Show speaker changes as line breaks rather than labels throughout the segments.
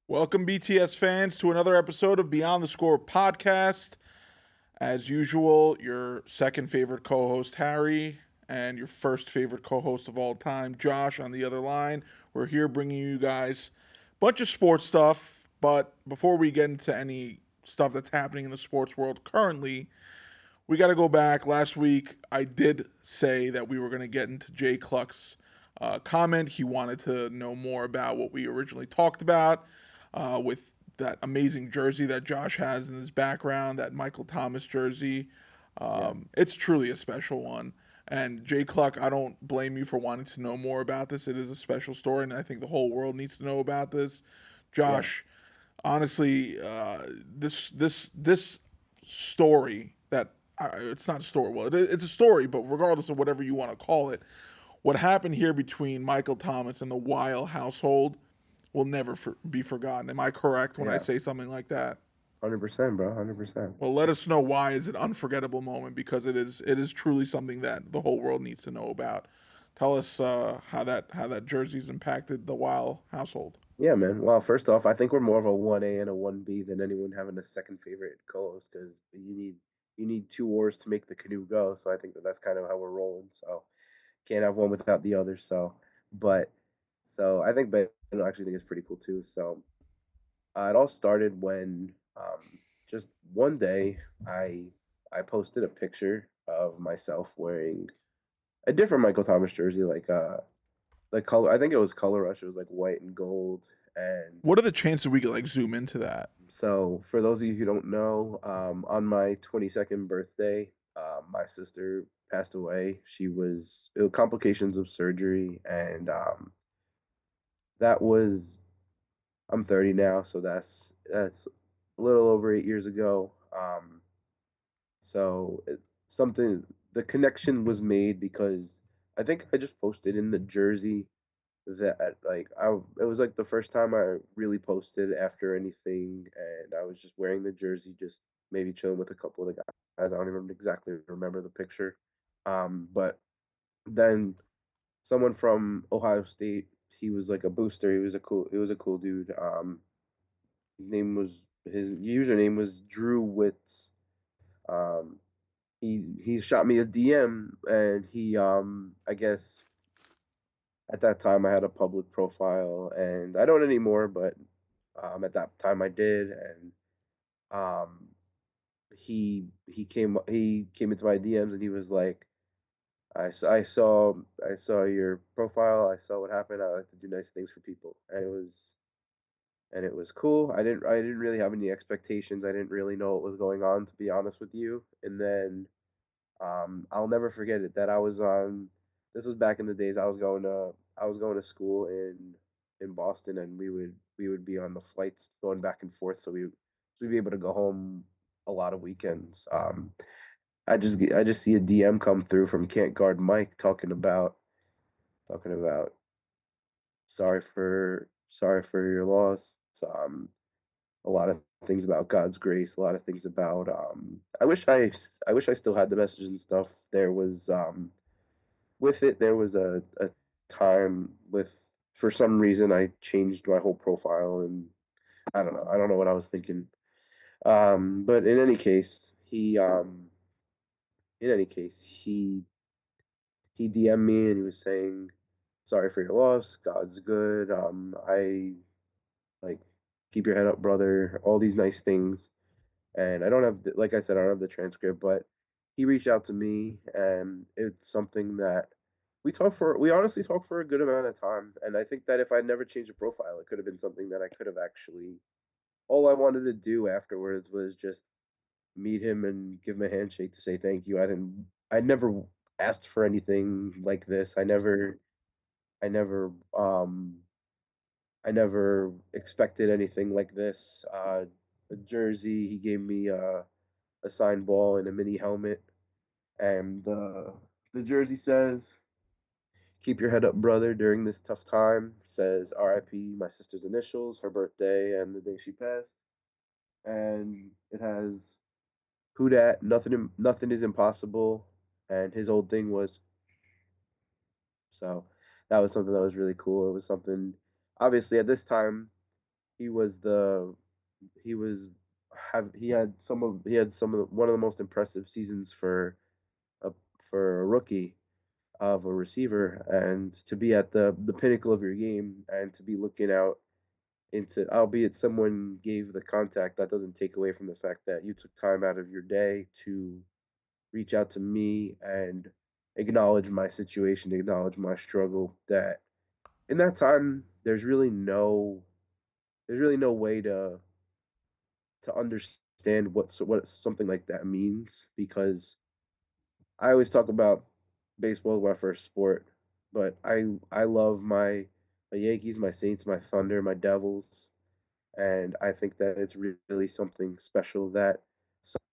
Welcome, BTS fans, to another episode of Beyond the Score podcast. As usual, your second favorite co-host, Harry, and your first favorite co-host of all time, Josh, on the other line. We're here bringing you guys a bunch of sports stuff, but before we get into any stuff that's happening in the sports world currently, we got to go back. Last week, I did say that we were going to get into Jay Cluck's comment. He wanted to know more about what we originally talked about with that amazing jersey that Josh has in his background, that Michael Thomas jersey. It's truly a special one. And Jay Cluck, I don't blame you for wanting to know more about this. It is a special story, and I think the whole world needs to know about this. Josh, honestly, this story that it's not a story. Well, it's a story, but regardless of whatever you want to call it, what happened here between Michael Thomas and the Weil household will never be forgotten. Am I correct when I say something like that?
100%, bro. 100%.
Well, let us know why is it an unforgettable moment, because it is truly something that the whole world needs to know about. Tell us how that jersey's impacted the Weil household.
Yeah, man. Well, first off, I think we're more of a 1A and a 1B than anyone having a second favorite co-host, because you need two oars to make the canoe go. So I think that's kind of how we're rolling. So can't have one without the other. So I think, but I actually think it's pretty cool too. So it all started when just one day I posted a picture of myself wearing a different Michael Thomas jersey, like color. I think it was Color Rush. It was like white and gold. And
What are the chances we could zoom into that?
so for those of you who don't know, on my 22nd birthday, my sister passed away. It was complications of surgery, and that was I'm 30 now, so that's a little over 8 years ago. So something the connection was made because I think I just posted in the jersey that it was like the first time I really posted after anything, and I was just wearing the jersey, just maybe chilling with a couple of the guys. I don't even exactly remember the picture, but then someone from Ohio State. He was like a booster. He was a cool dude. His username was Drew Witz. Um, he shot me a DM, and I guess at that time I had a public profile, and I don't anymore, but at that time I did, and um, he came into my DMs, and he was like, I saw your profile, I saw what happened. I like to do nice things for people, and it was cool. I didn't really have any expectations. I didn't really know what was going on, to be honest with you. And then I'll never forget it that I was on. This was back in the days. I was going to school in Boston, and we would be on the flights going back and forth, so we'd be able to go home a lot of weekends. I just see a DM come through from Can't Guard Mike talking about sorry for your loss. A lot of things about God's grace, a lot of things about I wish I still had the messages and stuff. There was with it there was a time with for some reason I changed my whole profile, and I don't know what I was thinking. But in any case he DM'd me, and he was saying sorry for your loss. God's good. I like keep your head up, brother. All these nice things. And I don't have, like I said, I don't have the transcript, but he reached out to me, and it's something that we honestly talked for a good amount of time. And I think that if I'd never changed the profile, it could have been something that I could have actually, all I wanted to do afterwards was just meet him and give him a handshake to say thank you. I never asked for anything like this. I never, um, I never expected anything like this. A jersey, he gave me a signed ball and a mini helmet, and the jersey says keep your head up, brother, during this tough time. It says R.I.P. my sister's initials, her birthday, and the day she passed. And it has who dat, nothing is impossible. And his old thing was so that was something that was really cool. It was something obviously at this time he was the he was he had some of one of the most impressive seasons a for a rookie of a receiver, and to be at the pinnacle of your game and to be looking out into, albeit someone gave the contact, that doesn't take away from the fact that you took time out of your day to reach out to me and acknowledge my situation, acknowledge my struggle. That in that time, there's really no way to understand what something like that means, because I always talk about baseball, my first sport, but I love my Yankees, my Saints, my Thunder, my Devils, and I think that it's really something special that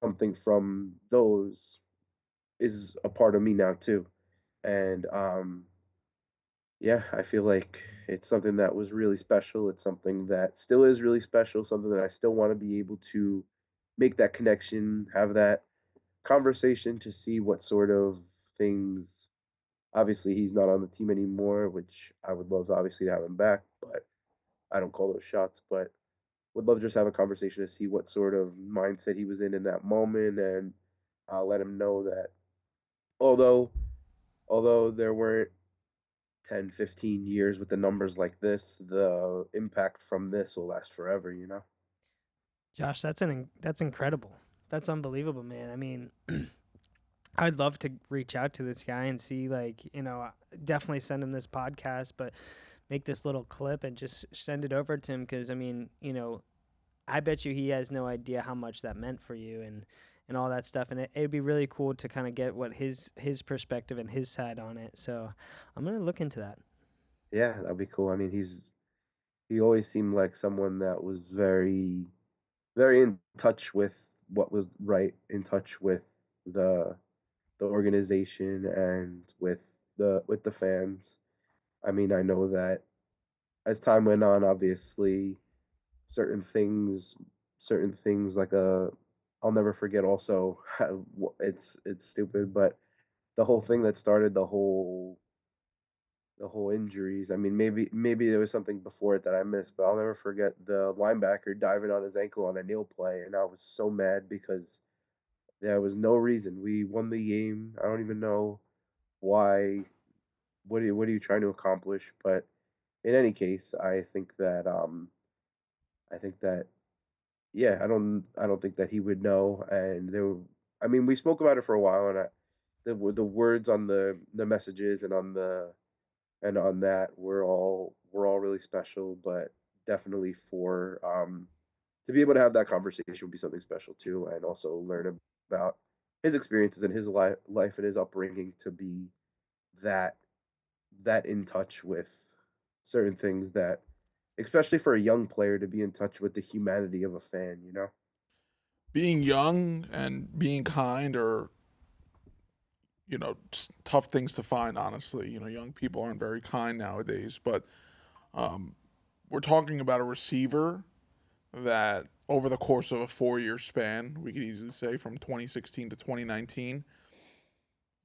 something from those is a part of me now too. And yeah, I feel like it's something that was really special. It's something that still is really special, something that I still want to be able to make that connection, have that conversation to see what sort of things. Obviously, he's not on the team anymore, which I would love obviously to have him back, but I don't call those shots. But would love to just have a conversation to see what sort of mindset he was in that moment, and I'll let him know that although although there weren't 10, 15 years with the numbers like this, the impact from this will last forever, you know?
Josh, that's incredible. That's unbelievable, man. I mean, I'd love to reach out to this guy and see, like, definitely send him this podcast, but make this little clip and just send it over to him because, I mean, I bet you he has no idea how much that meant for you and all that stuff. And it'd be really cool to kind of get what his perspective and his side on it. So I'm gonna look into that.
Yeah, that'd be cool. I mean, he always seemed like someone that was very in touch with what was right, in touch with the the organization and with the fans. I mean, I know that as time went on, obviously certain things certain things like I'll never forget also how, it's stupid, but the whole thing that started the whole injuries. I mean, maybe there was something before it that I missed, but I'll never forget the linebacker diving on his ankle on a kneel play, and I was so mad because there was no reason. We won the game. I don't even know why. What are you trying to accomplish? But in any case, I think that yeah, I don't think that he would know. And I mean, we spoke about it for a while, and the words on the messages and on that were all really special. But definitely for to be able to have that conversation would be something special too, and also learn about his experiences and his life and his upbringing, to be that that in touch with certain things, that especially for a young player to be in touch with the humanity of a fan, you know?
Being young and being kind are, tough things to find, honestly. Young people aren't very kind nowadays, but um, we're talking about a receiver that over the course of a 4 year span, we could easily say from 2016 to 2019,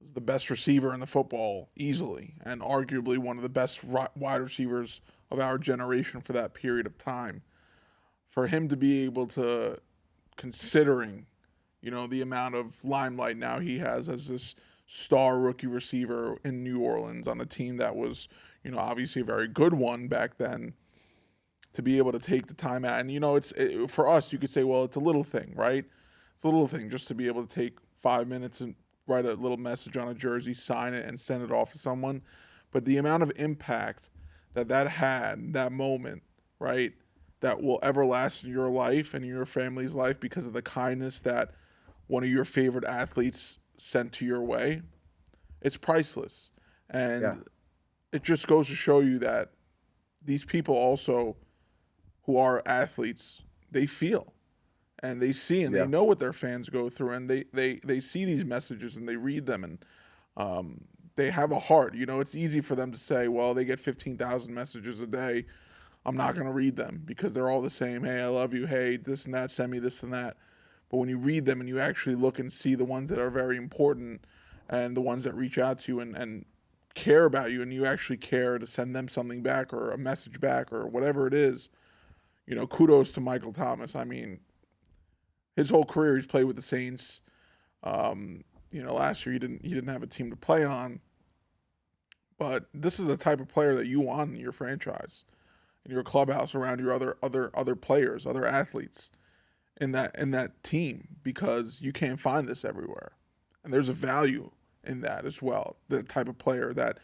was the best receiver in the football easily, and arguably one of the best wide receivers of our generation for that period of time. For him to be able to, considering, the amount of limelight now he has as this star rookie receiver in New Orleans on a team that was, obviously a very good one back then, to be able to take the time out. And for us, you could say, well, it's a little thing, right? It's a little thing just to be able to take 5 minutes and write a little message on a jersey, sign it, and send it off to someone. But the amount of impact that had, that moment, right, that will ever last in your life and your family's life because of the kindness that one of your favorite athletes sent to your way, it's priceless.
Yeah,
And it just goes to show you that these people also, who are athletes, they feel and they see and they
yeah,
know what their fans go through, and they see these messages and they read them, and they have a heart. You know, it's easy for them to say, well, they get 15,000 messages a day. I'm not going to read them because they're all the same. Hey, I love you. Hey, this and that. Send me this and that. But when you read them and you actually look and see the ones that are very important and the ones that reach out to you and care about you, and you actually care to send them something back or a message back or whatever it is, you know, kudos to Michael Thomas. I mean, his whole career he's played with the Saints. You know, last year he didn't have a team to play on, but this is the type of player that you want in your franchise, in your clubhouse, around your other players, other athletes in that team, because you can't find this everywhere, and there's a value in that as well. The type of player that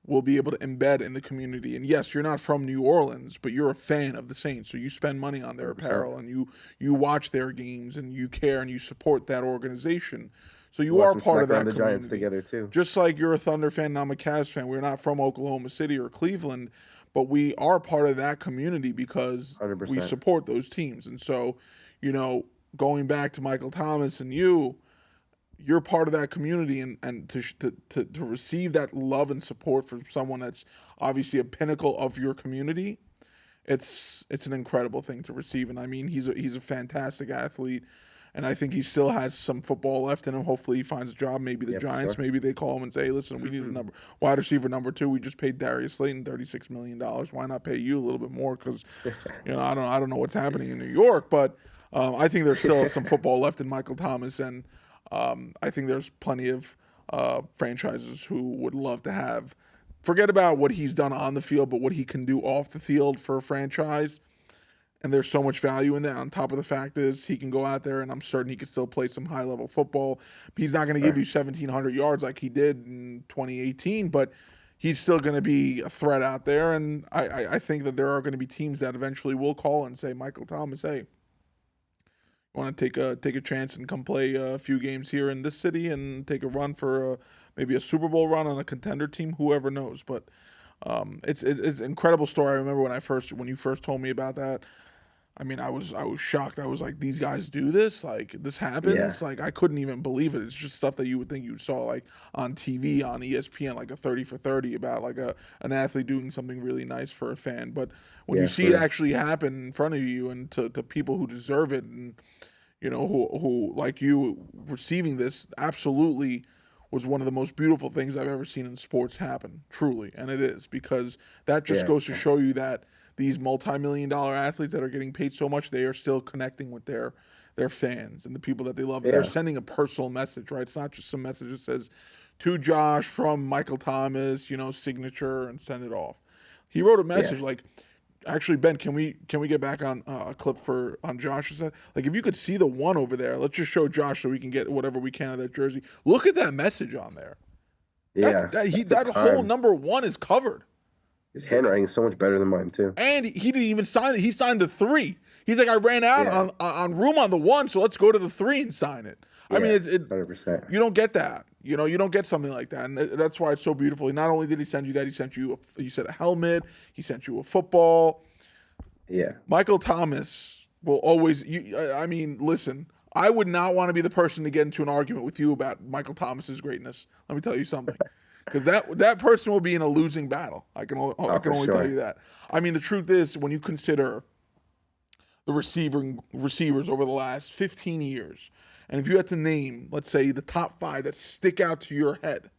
will be able to embed in the community. And yes, you're not from New Orleans, but you're a fan of the Saints, so you spend money on their
100%.
apparel and you watch their games and you care and you support that organization. So you
Watch
are
them
part
smack
of that
down the
community.
Giants together too.
Just like you're a Thunder fan and I'm a Cavs fan, we're not from Oklahoma City or Cleveland, but we are part of that community because
100%.
we support those teams. And so, you know, going back to Michael Thomas and you're part of that community, and to receive that love and support from someone that's obviously a pinnacle of your community, it's an incredible thing to receive. And I mean, he's a fantastic athlete, and I think he still has some football left in him. Hopefully he finds a job. Maybe the Giants, maybe they call him and say, hey, listen, we need a wide receiver number 2. We just paid Darius Slayton $36 million. Why not pay you a little bit more? Because, you know, I don't know what's happening in New York, but I think there's still some football left in Michael Thomas, and I think there's plenty of franchises who would love to have, forget about what he's done on the field, but what he can do off the field for a franchise. And there's so much value in that. On top of the fact is he can go out there, and I'm certain he can still play some high-level football. He's not going to give you 1,700 yards like he did in 2018, but he's still going to be a threat out there. And I think that there are going to be teams that eventually will call and say, Michael Thomas, hey, want to take a chance and come play a few games here in this city and take a run for maybe a Super Bowl run on a contender team. Whoever knows, but it's an incredible story. I remember when you first told me about that. I mean, I was shocked. I was like, these guys do this? Like, this happens?
Yeah.
Like, I couldn't even believe it. It's just stuff that you would think you saw, like, on TV, on ESPN, like a 30 for 30 about, like, an athlete doing something really nice for a fan. But when you see it actually happen in front of you, and to people who deserve it, and, you know, who like you, receiving this absolutely was one of the most beautiful things I've ever seen in sports happen, truly. And it is, because that just goes to show you that these multi-million-dollar athletes that are getting paid so much, they are still connecting with their fans and the people that they love. They're sending a personal message, right? It's not just some message that says, to Josh from Michael Thomas, you know, signature, and send it off. He wrote a message like, actually, Ben, can we get back on a clip on Josh's side? Like, if you could see the one over there, let's just show Josh so we can get whatever we can of that jersey. Look at that message on there.
Yeah.
That whole number 1 is covered.
His handwriting is so much better than mine too.
And he didn't even sign it. He signed the 3. He's like, I ran out on room on the 1, so let's go to the 3 and sign it. I mean,
100%.
You don't get that. You know, you don't get something like that, and that's why it's so beautiful. Not only did he send you that, he sent you a helmet. He sent you a football.
Yeah.
Michael Thomas will always. I mean, listen. I would not want to be the person to get into an argument with you about Michael Thomas's greatness. Let me tell you something. Because that person will be in a losing battle. I can only tell you that. I mean, the truth is, when you consider the receivers over the last 15 years, and if you had to name, let's say, the top 5 that stick out to your head,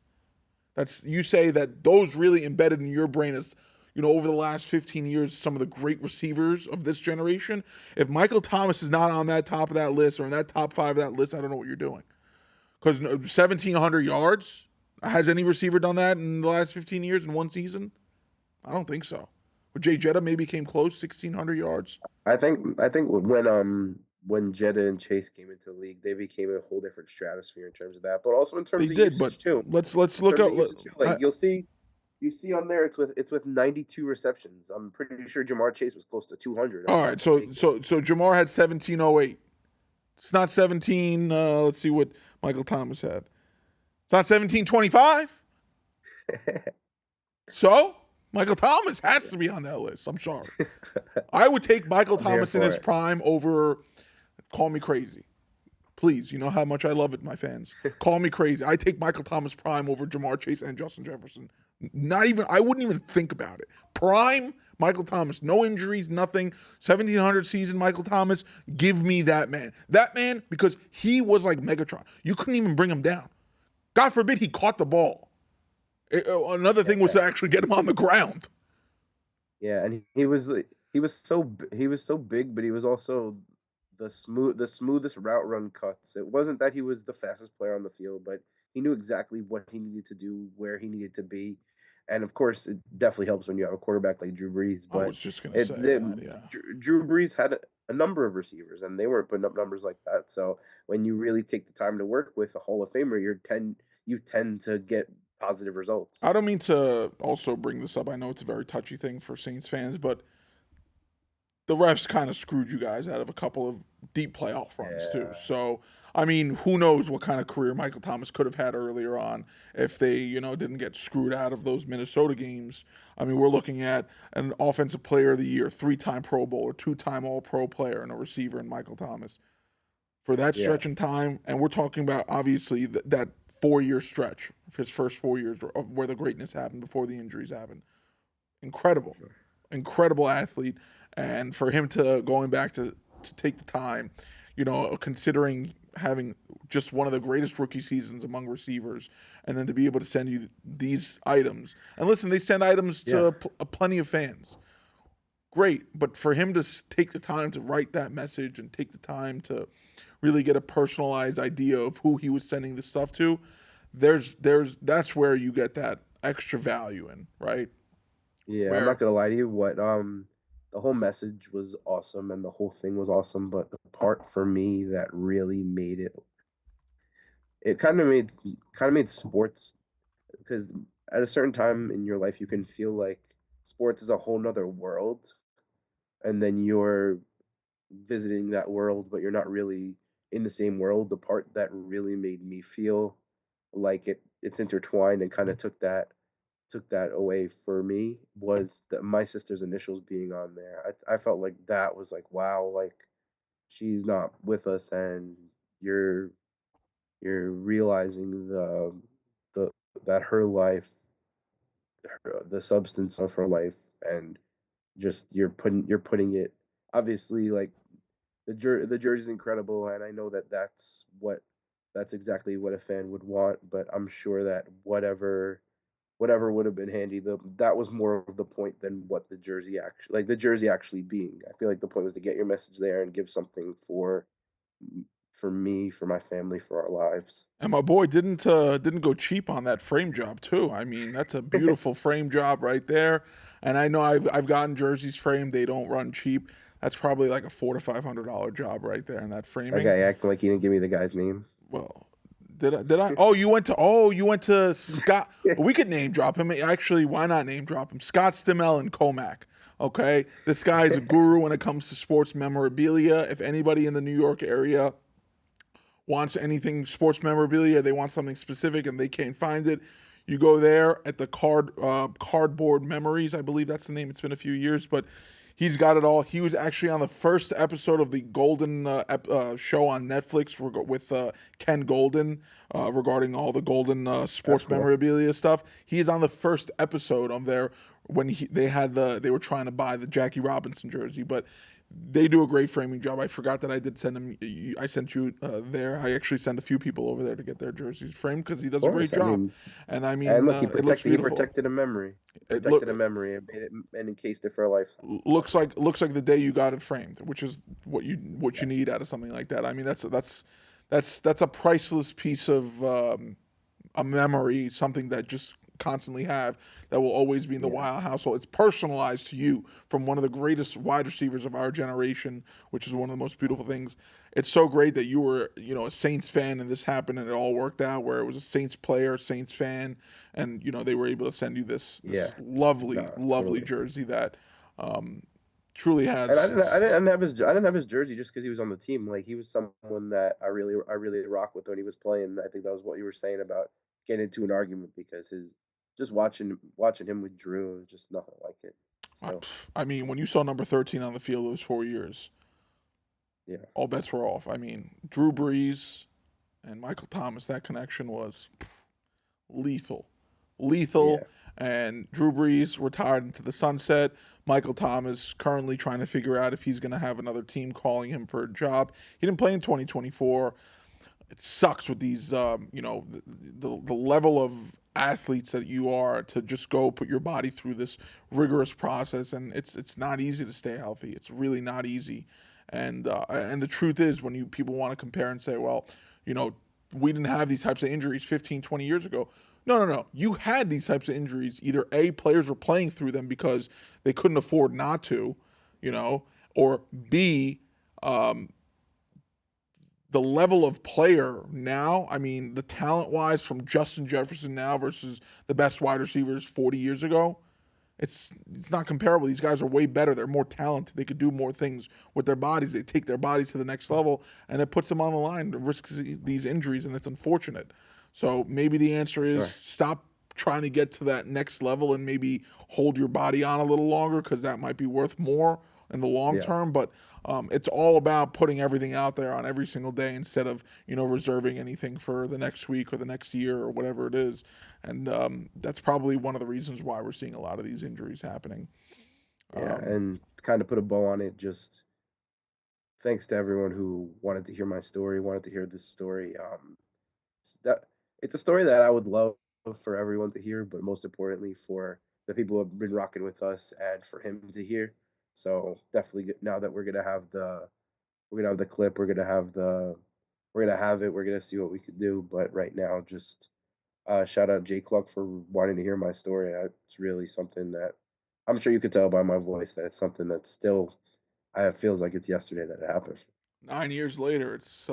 you say that those really embedded in your brain as, you know, over the last 15 years, some of the great receivers of this generation. If Michael Thomas is not on that top of that list or in that top 5 of that list, I don't know what you're doing. Because 1,700 yards. Has any receiver done that in the last 15 years in one season? I don't think so. But Jay Jetta maybe came close, 1,600 yards.
I think when Jetta and Chase came into the league, they became a whole different stratosphere in terms of that, but also in terms of usage too.
Let's look up.
Like you see on there, it's with 92 receptions. I'm pretty sure Jamar Chase was close to 200.
All right, so Jamar had 1,708. It's not 17. Let's see what Michael Thomas had. It's not 1725. So Michael Thomas has to be on that list. I'm sorry. I would take Michael Thomas in his prime over, call me crazy. Please, you know how much I love it, my fans. Call me crazy. I take Michael Thomas prime over Jamar Chase and Justin Jefferson. I wouldn't even think about it. Prime, Michael Thomas, no injuries, nothing. 1,700 season, Michael Thomas. Give me that man. That man, because he was like Megatron. You couldn't even bring him down. God forbid he caught the ball. Another thing was to actually get him on the ground.
Yeah, and he was so big, but he was also the smoothest route run cuts. It wasn't that he was the fastest player on the field, but he knew exactly what he needed to do, where he needed to be. And of course, it definitely helps when you have a quarterback like Drew Brees.
I
But
was just gonna say that, yeah.
Drew Brees had a number of receivers, and they weren't putting up numbers like that. So when you really take the time to work with a Hall of Famer, you tend to get positive results.
I don't mean to also bring this up. I know it's a very touchy thing for Saints fans, but the refs kind of screwed you guys out of a couple of deep playoff runs too. So, I mean, who knows what kind of career Michael Thomas could have had earlier on if they, didn't get screwed out of those Minnesota games. I mean, we're looking at an offensive player of the year, 3-time Pro Bowler, 2-time All-Pro player, and a receiver in Michael Thomas. For that stretch in time, and we're talking about, obviously, that 4-year stretch, his first 4 years of where the greatness happened before the injuries happened. Incredible athlete. And for him to going back to take the time, considering having just one of the greatest rookie seasons among receivers, and then to be able to send you these items. And listen, they send items to plenty of fans. Great, but for him to take the time to write that message and take the time to really get a personalized idea of who he was sending the stuff to, that's where you get that extra value in, right?
Yeah, I'm not gonna lie to you. The whole message was awesome and the whole thing was awesome, but the part for me that really made it kind of made sports, because at a certain time in your life you can feel like sports is a whole nother world, and then you're visiting that world, but you're not really in the same world. The part that really made me feel like it's intertwined and kind of took that away for me was that my sister's initials being on there. I felt like that was like, wow, like she's not with us, and you're realizing the that her life, the substance of her life, and just you're putting it, obviously, like the jersey's incredible, and I know that that's exactly what a fan would want, but I'm sure that whatever would have been handy, that was more of the point than what the jersey actually being. I feel like the point was to get your message there and give something for me, for my family, for our lives.
And my boy didn't go cheap on that frame job too. I mean, that's a beautiful frame job right there. And I know I've gotten jerseys framed. They don't run cheap. That's probably like a $400 to $500 job right there in that
That
framing.
guy acting like he didn't give me the guy's name.
Well, did I? Oh, you went to Scott. We could name drop him. Actually, why not name drop him? Scott Stimmel and Comac. Okay, this guy is a guru when it comes to sports memorabilia. If anybody in the New York area wants anything sports memorabilia, they want something specific and they can't find it, you go there at the Cardboard Memories, I believe that's the name. It's been a few years, but he's got it all. He was actually on the first episode of the Golden show on Netflix with Ken Golden regarding all the Golden sports memorabilia stuff. He is on the first episode of there when they were trying to buy the Jackie Robinson jersey, but they do a great framing job. I forgot that I did send him. I sent you there. I actually sent a few people over there to get their jerseys framed because he does a great job. And I mean,
and look, he
protected
a memory. Protected a memory and made it and encased it for a life.
Looks like the day you got it framed, which is what you need out of something like that. I mean, that's a priceless piece of a memory, something that just constantly have that will always be in the Wild household. It's personalized to you from one of the greatest wide receivers of our generation, which is one of the most beautiful things. It's so great that you were, a Saints fan and this happened and it all worked out where it was a Saints player, Saints fan, and they were able to send you this lovely jersey that truly has.
And I didn't have his jersey just because he was on the team. Like, he was someone that I really rock with when he was playing. I think that was what you were saying about getting into an argument, because just watching him with Drew, it was just nothing like it. So
I mean, when you saw number 13 on the field, it was 4 years.
Yeah.
all bets were off. I mean, Drew Brees and Michael Thomas, that connection was lethal. Lethal.
Yeah.
And Drew Brees retired into the sunset. Michael Thomas currently trying to figure out if he's going to have another team calling him for a job. He didn't play in 2024. It sucks with these, the level of athletes that you are to just go put your body through this rigorous process, and it's not easy to stay healthy. It's really not easy, and the truth is, when you people want to compare and say, well, you know, we didn't have these types of injuries 15, 20 years ago. No, no, no. You had these types of injuries. Either A, players were playing through them because they couldn't afford not to, you know, or B, um, the level of player now, I mean, the talent wise from Justin Jefferson now versus the best wide receivers 40 years ago, it's not comparable. These guys are way better. They're more talented. They could do more things with their bodies. They take their bodies to the next level, and it puts them on the line, risks these injuries, and it's unfortunate. So maybe the answer is
Sure.
stop trying to get to that next level and maybe hold your body on a little longer because that might be worth more in the long
Yeah.
term. But it's all about putting everything out there on every single day instead of reserving anything for the next week or the next year or whatever it is. And that's probably one of the reasons why we're seeing a lot of these injuries happening.
Yeah.
Um,
And kind of put a bow on it, just thanks to everyone who wanted to hear my story, wanted to hear this story. That it's a story that I would love for everyone to hear, but most importantly for the people who have been rocking with us and for him to hear. So definitely now that we're gonna have the clip, we're gonna have it, we're gonna see what we could do. But right now, just shout out Jay Cluck for wanting to hear my story. It's really something that I'm sure you could tell by my voice that it's something that still I feels like it's yesterday that it happened.
9 years later, it's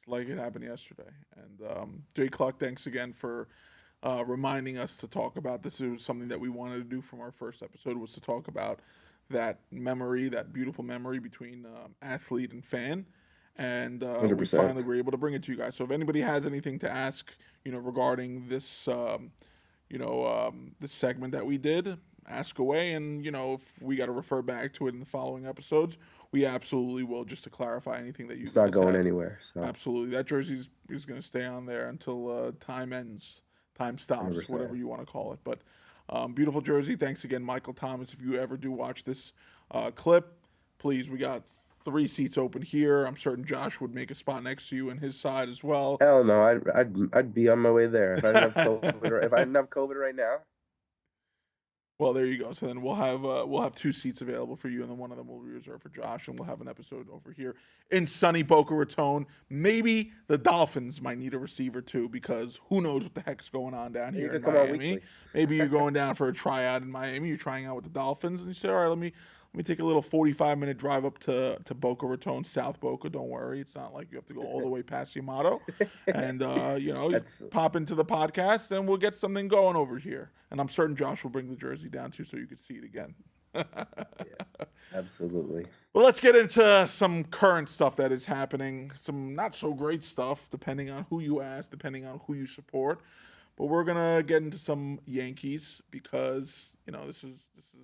like it happened yesterday. And Jay Cluck, thanks again for reminding us to talk about this. It was something that we wanted to do from our first episode, was to talk about that memory, that beautiful memory between athlete and fan. And
Hundred
we
percent.
finally were able to bring it to you guys. So if anybody has anything to ask, regarding this, this segment that we did, ask away. And if we got to refer back to it in the following episodes, we absolutely will, just to clarify anything that you
It's not
guys
going
had.
anywhere. So
Absolutely, that jersey is going to stay on there until time ends, time
hundred
stops, whatever
percent.
you want to call it. But beautiful jersey. Thanks again, Michael Thomas. If you ever do watch this clip, please, we got 3 seats open here. I'm certain Josh would make a spot next to you in his side as well.
Hell no, I'd be on my way there if I didn't have COVID. If I didn't have COVID right now.
Well, there you go. So then we'll have 2 seats available for you, and then one of them will be reserved for Josh, and we'll have an episode over here in sunny Boca Raton. Maybe the Dolphins might need a receiver too, because who knows what the heck's going on down
You
here in
could come on
Miami.
weekly.
Maybe you're going down for a tryout in Miami. You're trying out with the Dolphins, and you say, all right, let me take a little 45-minute drive up to Boca Raton, South Boca. Don't worry, it's not like you have to go all the way past Yamato. And you
That's
pop into the podcast, and we'll get something going over here. And I'm certain Josh will bring the jersey down too, so you can see it again.
yeah, absolutely.
Well, let's get into some current stuff that is happening. Some not so great stuff, depending on who you ask, depending on who you support. But we're gonna get into some Yankees because this is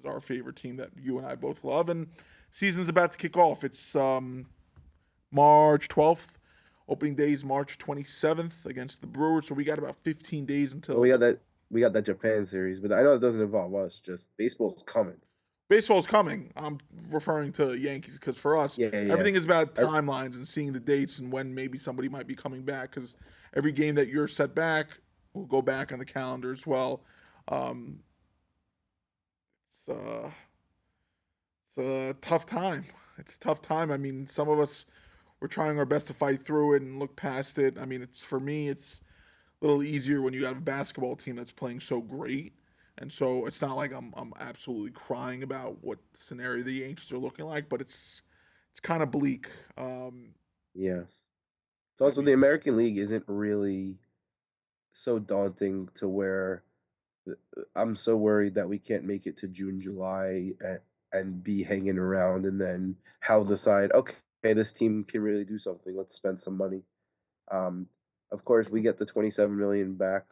our favorite team that you and I both love, and season's about to kick off. It's March 12th. Opening day is March 27th against the Brewers, so we got about 15 days
Well,
until
we got that Japan series, but I know it doesn't involve us. Just baseball's coming.
baseball's coming. I'm referring to Yankees because for us,
Yeah, yeah.
everything is about
I,
timelines and seeing the dates and when maybe somebody might be coming back. Because every game that you're set back will go back on the calendar as well. Um, it's it's a tough time. It's a tough time. I mean, some of us we're trying our best to fight through it and look past it. I mean, it's for me, it's a little easier when you have a basketball team that's playing so great. And so it's not like I'm absolutely crying about what scenario the Yankees are looking like, but it's kind of bleak.
yeah. It's
I
also the
mean,
American League isn't really so daunting to where I'm so worried that we can't make it to June, July, and be hanging around, and then how decide, okay, this team can really do something. Let's spend some money. Um, of course, we get the 27 million back.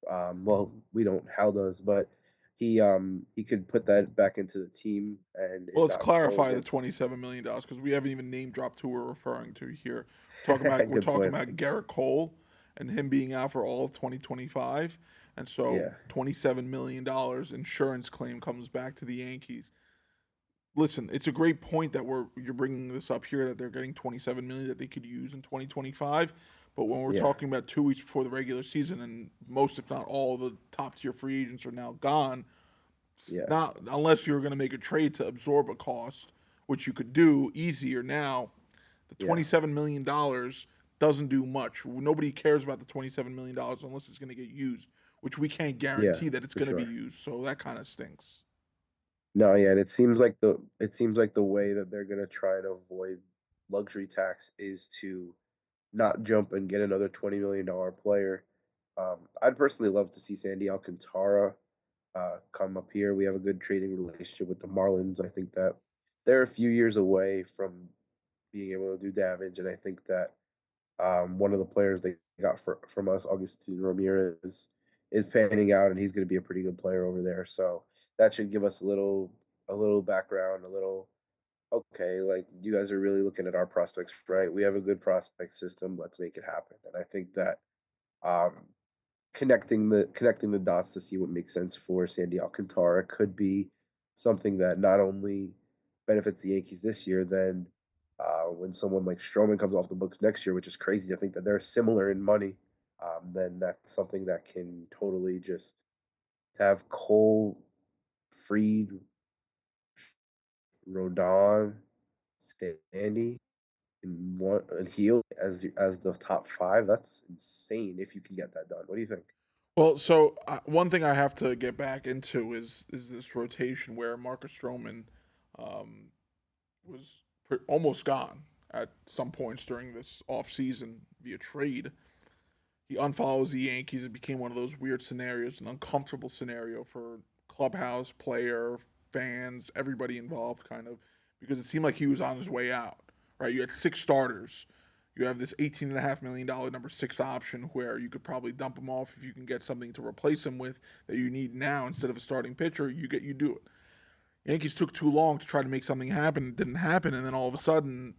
Well, we don't. Hal does, but he could put that back into the team and
Well,
it
let's
not go
clarify the
against.
$27 million because we haven't even name dropped who we're referring to here. We're
Good
talking
point.
about Garrett Cole and him being out for all of 2025, and so
Yeah,
$27 million insurance claim comes back to the Yankees. Listen, it's a great point that you're bringing this up here that they're getting 27 million that they could use in 2025. But when we're
yeah,
talking about 2 weeks before the regular season and most, if not all, the top tier free agents are now gone,
yeah,
not unless you're going to make a trade to absorb a cost, which you could do easier now. The
yeah,
$27 million doesn't do much. Nobody cares about the $27 million unless it's going to get used, which we can't
yeah,
guarantee that it's
for
going to be
sure.
used. So that kind of stinks.
No, yeah, and it seems like the way that they're gonna try and avoid luxury tax is to not jump and get another $20 million player. I'd personally love to see Sandy Alcantara come up here. We have a good trading relationship with the Marlins. I think that they're a few years away from being able to do damage, and I think that one of the players they got from us, Augustin Ramirez, is panning out, and he's going to be a pretty good player over there. So that should give us a little background, a little okay, like you guys are really looking at our prospects, right? We have a good prospect system. Let's make it happen. And I think that um, connecting the dots to see what makes sense for Sandy Alcantara could be something that not only benefits the Yankees this year, then when someone like Stroman comes off the books next year, which is crazy to think that they're similar in money, then that's something that can totally just have Cole, Freed, Rodon, Sandy, and one and Heal as the top five. That's insane if you can get that done. What do you think?
Well, so one thing I have to get back into is this rotation where Marcus Stroman um, was almost gone at some points during this offseason via trade. He unfollows the Yankees. It became one of those weird scenarios, an uncomfortable scenario for clubhouse, player, fans, everybody involved, kind of, because it seemed like he was on his way out. Right? You had 6 starters. You have this $18.5 million number 6 option where you could probably dump him off if you can get something to replace him with that you need now instead of a starting pitcher. You do it. Yankees took too long to try to make something happen. It didn't happen, and then all of a sudden,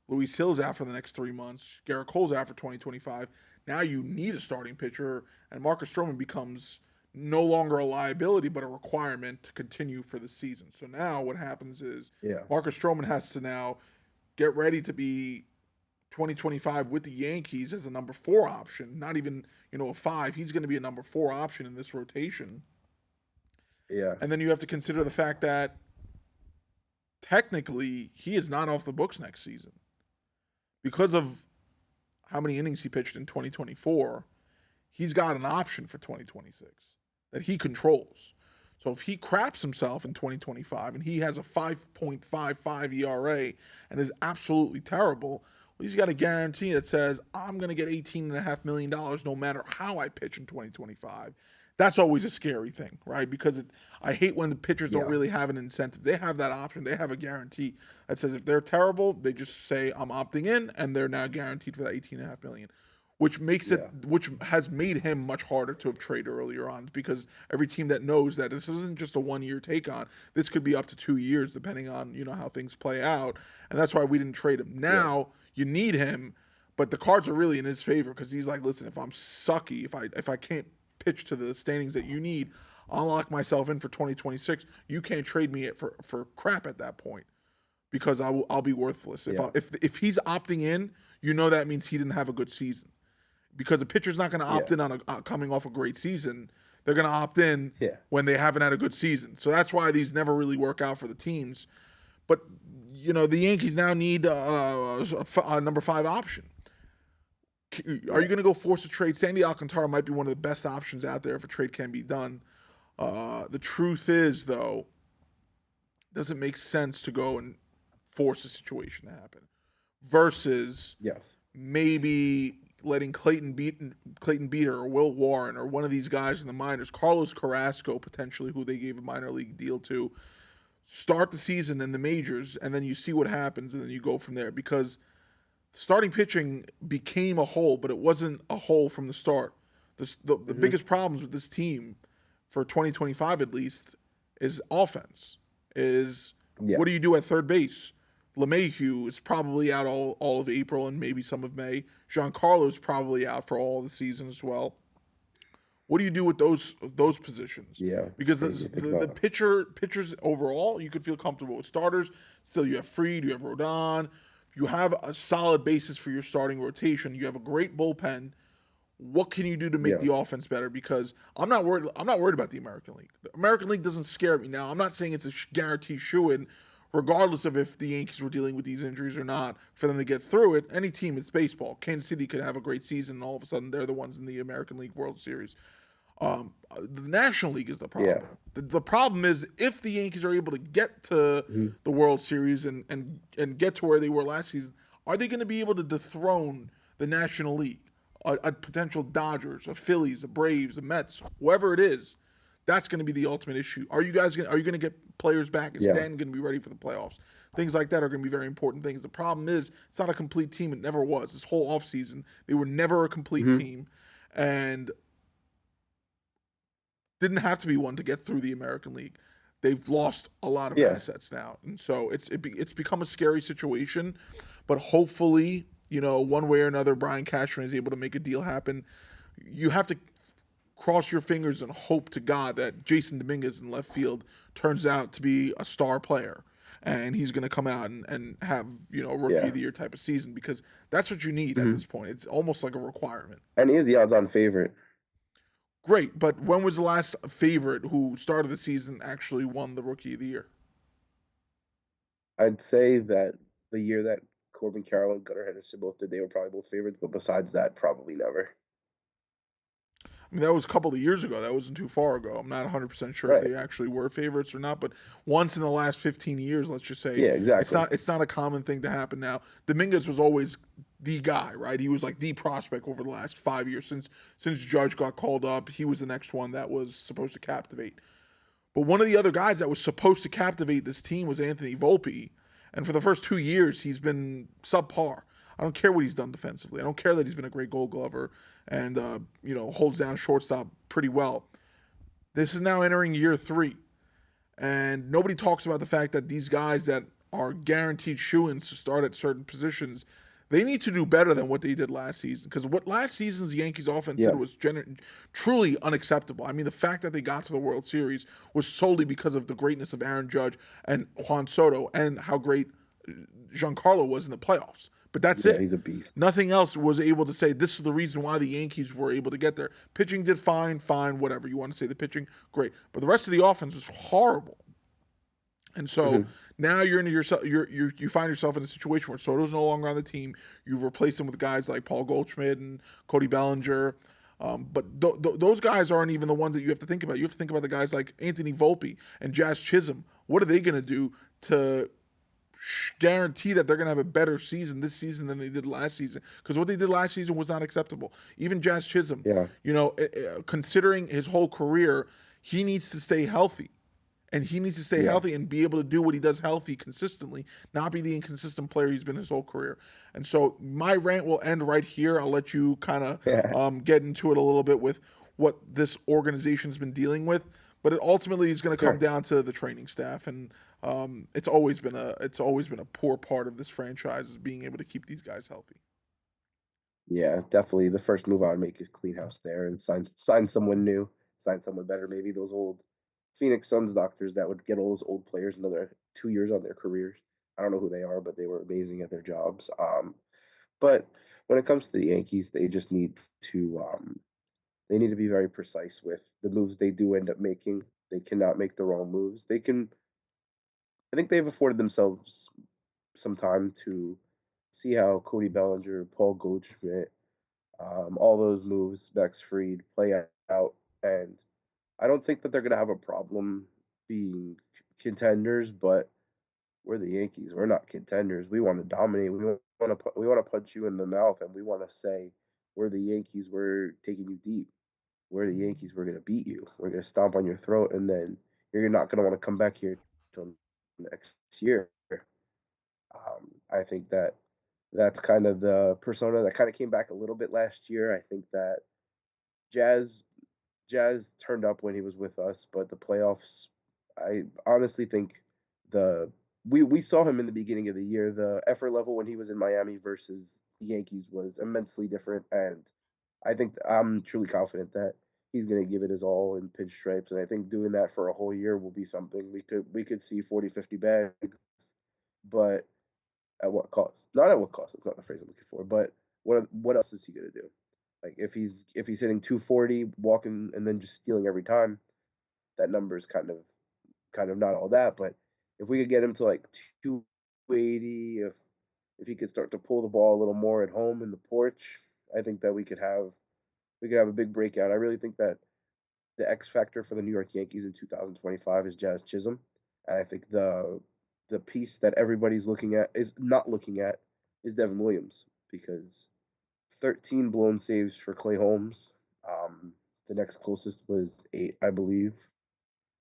Luis Hill's out for the next 3 months. Garrett Cole's out for 2025. Now you need a starting pitcher, and Marcus Stroman becomes no longer a liability but a requirement to continue for the season. So now what happens is
Yeah,
Marcus Stroman has to now get ready to be 2025 with the Yankees as a number 4 option, not even, a 5. He's going to be a number 4 option in this rotation.
yeah,
And then you have to consider the fact that technically he is not off the books next season because of how many innings he pitched in 2024. He's got an option for 2026 that he controls. So if he craps himself in 2025 and he has a 5.55 ERA and is absolutely terrible, well, he's got a guarantee that says, I'm going to get $18.5 million no matter how I pitch in 2025. That's always a scary thing, right? Because I hate when the pitchers don't
yeah,
really have an incentive. They have that option. They have a guarantee that says if they're terrible, they just say, I'm opting in, and they're now guaranteed for that $18.5 million,
yeah,
which has made him much harder to have traded earlier on because every team that knows that this isn't just a 1 year take on, this could be up to 2 years depending on how things play out, and that's why we didn't trade him.
yeah,
Now you need him, but the cards are really in his favor because he's like, listen, if I'm sucky, if I can't pitch to the standings that you need, I'll lock myself in for 2026. You can't trade me for crap at that point because I'll be worthless.
yeah,
If he's opting in, that means he didn't have a good season because a pitcher's not going to opt
yeah,
in on coming off a great season. They're going to opt in
yeah,
when they haven't had a good season. So that's why these never really work out for the teams. But the Yankees now need a number 5 option. Are
yeah,
you going to go force a trade? Sandy Alcantara might be one of the best options out there if a trade can be done. The truth is, though, it doesn't make sense to go and force a situation to happen versus
yes,
maybe letting Clayton Beater or Will Warren or one of these guys in the minors, Carlos Carrasco potentially, who they gave a minor league deal to, start the season in the majors, and then you see what happens, and then you go from there. Because starting pitching became a hole, but it wasn't a hole from the start. The
hmm
biggest problems with this team for 2025 at least is offense. Is
Yeah.
what do you do at third base? LeMahieu is probably out all of April and maybe some of May. Giancarlo is probably out for all of the season as well. What do you do with those positions?
Yeah. It's
Because
crazy to think
the
about.
pitchers overall, you could feel comfortable with starters. Still, you have Fried, you have Rodon, you have a solid basis for your starting rotation. You have a great bullpen. What can you do to make
Yeah.
the offense better? Because I'm not worried. I'm not worried about the American League. The American League doesn't scare me now. I'm not saying it's a guarantee shoe-in, regardless of if the Yankees were dealing with these injuries or not, for them to get through it. Any team, it's baseball. Kansas City could have a great season, and all of a sudden they're the ones in the American League World Series. The National League is the
Yeah.
problem. The problem is if the Yankees are able to get to
Mhm.
the World Series and get to where they were last season, are they going to be able to dethrone the National League? A potential Dodgers, a Phillies, a Braves, a Mets, whoever it is, that's going to be the ultimate issue. Are you going to get players back? Is
Yeah.
Stanton going to be ready for the playoffs? Things like that are going to be very important things. The problem is it's not a complete team. It never was. This whole offseason, they were never a complete
Hmm.
team. And didn't have to be one to get through the American League. They've lost a lot of
Yeah.
assets now, and so it's become a scary situation. But hopefully, one way or another, Brian Cashman is able to make a deal happen. You have to cross your fingers and hope to God that Jason Dominguez in left field turns out to be a star player, and he's going to come out and have a rookie
Yeah.
of the year type of season, because that's what you need at
Hmm.
this point. It's almost like a requirement.
And he is the odds-on favorite.
Great, but when was the last favorite who started the season actually won the Rookie of the Year?
I'd say that the year that Corbin Carroll and Gunnar Henderson both did, they were probably both favorites. But besides that, probably never.
I mean, that was a couple of years ago. That wasn't too far ago. I'm not 100% sure if
Right.
they actually were favorites or not, but once in the last 15 years, let's just say,
Yeah.
it's
Exactly.
not it's not a common thing to happen now. Dominguez was always the guy, right? He was like the prospect over the last 5 years since Judge got called up. He was the next one that was supposed to captivate. But one of the other guys that was supposed to captivate this team was Anthony Volpe. And for the first 2 years, he's been subpar. I don't care what he's done defensively. I don't care that he's been a great gold glover and, holds down shortstop pretty well. This is now entering year 3. And nobody talks about the fact that these guys that are guaranteed shoo-ins to start at certain positions, they need to do better than what they did last season. Because what last season's Yankees offense did
Yeah.
was truly unacceptable. I mean, the fact that they got to the World Series was solely because of the greatness of Aaron Judge and Juan Soto and how great Giancarlo was in the playoffs. But that's
Yeah.
it.
He's a beast.
Nothing else was able to say this is the reason why the Yankees were able to get there. Pitching did fine, whatever. You want to say the pitching, great. But the rest of the offense was horrible. And so
Hmm.
now you're into yourself. You find yourself in a situation where Soto's no longer on the team. You've replaced him with guys like Paul Goldschmidt and Cody Bellinger. But those guys aren't even the ones that you have to think about. You have to think about the guys like Anthony Volpe and Jazz Chisholm. What are they going to do to guarantee that they're going to have a better season this season than they did last season? Because what they did last season was not acceptable. Even Jazz Chisholm,
Yeah.
considering his whole career, he needs to stay healthy. And he needs to stay
Yeah.
healthy and be able to do what he does healthy consistently, not be the inconsistent player he's been his whole career. And so my rant will end right here. I'll let you kind of
Yeah.
get into it a little bit with what this organization's been dealing with. But it ultimately is going to come
Sure.
down to the training staff, and it's always been a poor part of this franchise is being able to keep these guys healthy.
Yeah. Definitely. The first move I would make is clean house there and sign someone new, sign someone better. Maybe those old Phoenix Suns doctors that would get all those old players another 2 years on their careers. I don't know who they are, but they were amazing at their jobs. But when it comes to the Yankees, they need to be very precise with the moves they do end up making. They cannot make the wrong moves. I think they've afforded themselves some time to see how Cody Bellinger, Paul Goldschmidt, all those moves, Bex Freed play out. And I don't think that they're going to have a problem being contenders, but we're the Yankees. We're not contenders. We want to dominate. We want to punch you in the mouth, and we want to say we're the Yankees. We're taking you deep. We're the Yankees. We're gonna beat you. We're gonna stomp on your throat, and then you're not gonna want to come back here till next year. I think that that's kind of the persona that kind of came back a little bit last year. I think that Jazz Jazz turned up when he was with us, but the playoffs, I honestly think the we saw him in the beginning of the year. The effort level when he was in Miami versus the Yankees was immensely different, and I think I'm truly confident that he's going to give it his all in pinstripes. And I think doing that for a whole year will be something we could see 40, 50 bags, but at what cost? Not at what cost. That's not the phrase I'm looking for. But what else is he going to do? Like if he's hitting 240, walking and then just stealing every time, that number is kind of not all that. But if we could get him to like 280, if he could start to pull the ball a little more at home in the porch, I think that we could have a big breakout. I really think that the X factor for the New York Yankees in 2025 is Jazz Chisholm, and I think the piece that everybody's looking at is not looking at is Devin Williams because 13 blown saves for Clay Holmes. The next closest was 8, I believe.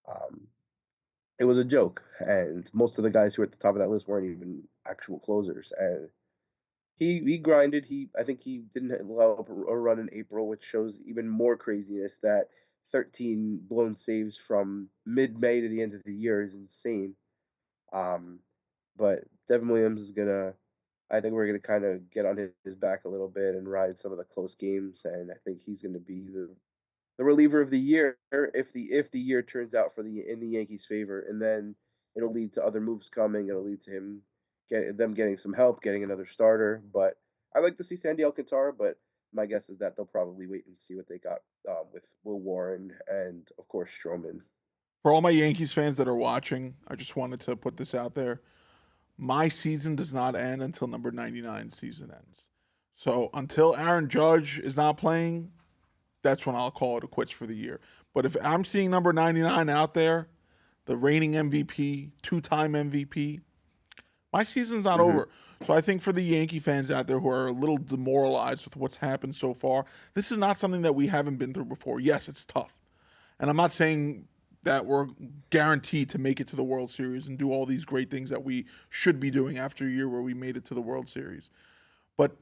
Um, it was a joke, and most of the guys who were at the top of that list weren't even actual closers. And he grinded. I think he didn't allow up a run in April, which shows even more craziness that 13 blown saves from mid-May to the end of the year is insane. Um, but Devin Williams is gonna. I think we're gonna kind of get on his back a little bit and ride some of the close games, and I think he's gonna be the reliever of the year if the year turns out in the Yankees' favor, and then it'll lead to other moves coming. It'll lead to them getting some help, getting another starter. But I like to see Sandy Alcantara, but my guess is that they'll probably wait and see what they got with Will Warren and of course Stroman.
For all my Yankees fans that are watching, I just wanted to put this out there. My season does not end until number 99 season ends. So until Aaron Judge is not playing, that's when I'll call it a quits for the year. But if I'm seeing number 99 out there, the reigning MVP, two-time MVP, my season's not
Mm-hmm.
over. So I think for the Yankee fans out there who are a little demoralized with what's happened so far, this is not something that we haven't been through before. Yes, it's tough. And I'm not saying that we're guaranteed to make it to the World Series and do all these great things that we should be doing after a year where we made it to the World Series. But